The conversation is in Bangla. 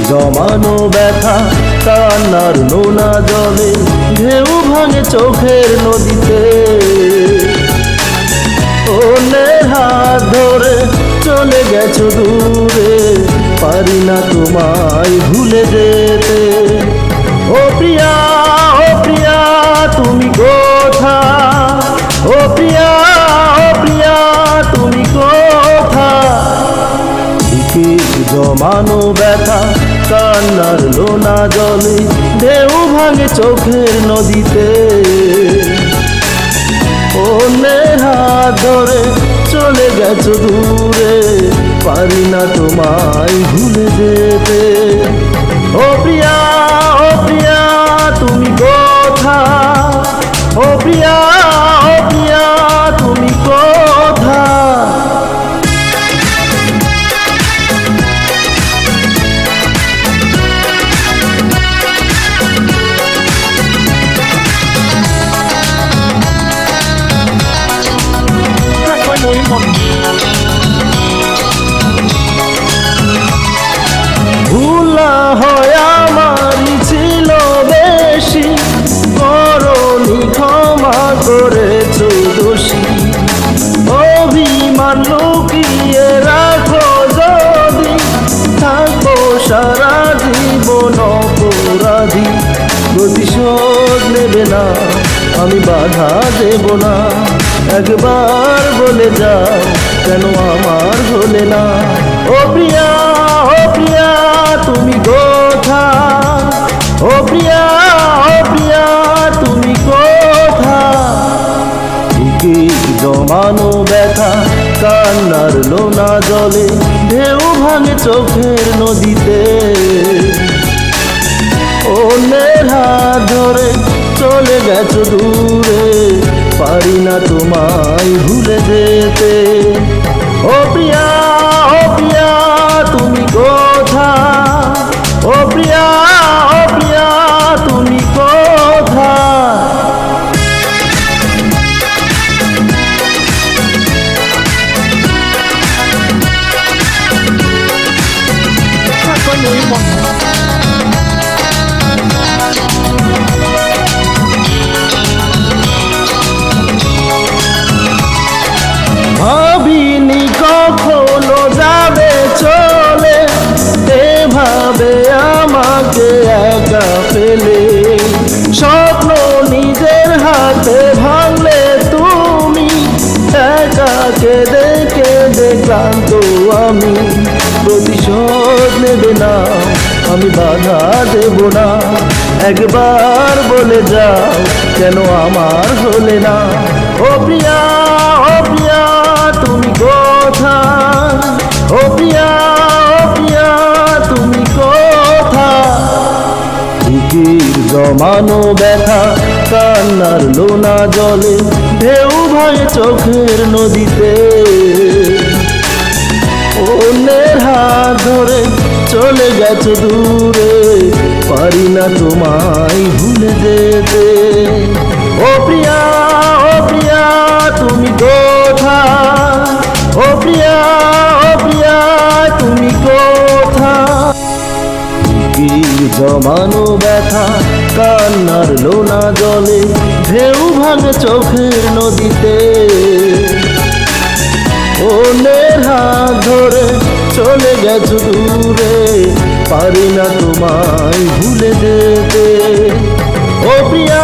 জমানো ব্যথা কান্নার নোনা জলে ঢেউ ভাঙে চোখের নদীতে। অন্যের হাত ধরে চলে গেছো দূরে, পারি না তোমায় ভুলে যেতে। ও প্রিয়া, ও প্রিয়া তুমি কোথায়? ও প্রিয়া, ও প্রিয়া তুমি কোথায়? জমানো ব্যথা কান্নার লোনা জলে ঢেউ ভাঙে চোখের নদীতে। অন্যের হাত ধরে চলে গেছো দূরে, পারি না তোমায় ভুলে যেতে। ও প্রিয়া, ও প্রিয়া তুমি কোথায়? ও প্রিয়া, ও প্রিয়া তুমি কোথায়? ভুলা হয় আমারই ছিল বেশি, করনি ক্ষমা করেছো দোষী। অভিমান লুকিয়ে রাখো যদি, থাকবো সারা জীবন অপরাধী। প্রতিশোধ নেবে না, আমি বাধা দেব না। একবার বলে যাও কেন আমার হলে না? ও প্রিয়া, ও প্রিয়া তুমি কোথায়? ও প্রিয়া, ও প্রিয়া তুমি কোথায়? জমানো ব্যথা কান্নার লোনা জলে ঢেউ ভাঙে চোখের নদীতে। অন্যের হাত ধরে চলে গেছো দূরে, পারি না তোমায় ভুলে যেতে। ও প্রিয়া, ও প্রিয়া তুমি কোথায়? ও প্রিয়া, ও প্রিয়া তুমি কোথায়? ভাবিনি কখনো যাবে চলে, এভাবে আমাকে একা ফেলে। স্বপ্ন নিজের হাতে ভাঙলে তুমি, একা কেঁদে কেঁদে ক্লান্ত আমি। প্রতিশোধ নেবে না, আমি বাধা দেব না। একবার বলে যাও কেন আমার হলে না? ও প্রিয়া, ও প্রিয়া তুমি কোথায়? ও প্রিয়া, ও প্রিয়া তুমি কোথায়? জমানো ব্যথা কান্নার লোনা জলে ঢেউ ভাঙে চোখের নদীতে। অন্যের হাত ধরে চলে গেছো দূরে, পারি না তোমায় ভুলে যেতে। ও প্রিয়া, ও প্রিয়া তুমি কোথায়? ও প্রিয়া, ও প্রিয়া তুমি কোথায়? জমানো ব্যথা কান্নার লোনা জলে ঢেউ ভাঙে চোখের নদীতে। অন্যের হাত ধরে চলে গেছো দূরে, পারি না তোমায় ভুলে যেতে। ও প্রিয়া,